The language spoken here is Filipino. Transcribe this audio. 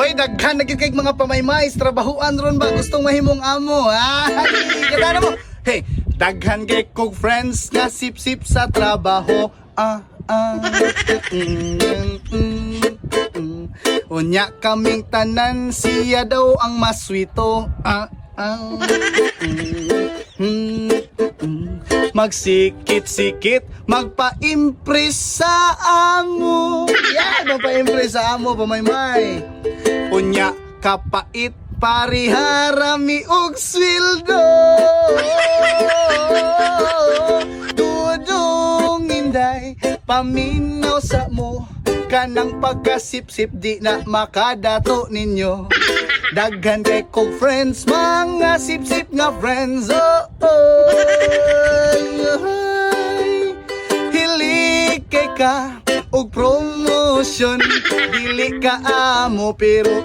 Hoy, daghan na gyud kay mga pamaymay, trabahuan ron ba gustong mahimong amo? Kada mo. Hey, daghan kay kog friends nga sip-sip sa trabaho. Unya kaming tanan, siya daw ang maswito. Magsikit-sikit, magpa-impress sa amo. Yan, magpa-impress sa amo, pamaymay. Unya, kapait, pariharami og sweldo. Dudong inday, paminaw sa mo. Kanang pagkasip-sip, di na makadato ninyo. Daghan kay kog friends, mga sip-sip nga friends. Hili kay ka og promotion, dili ka amo pero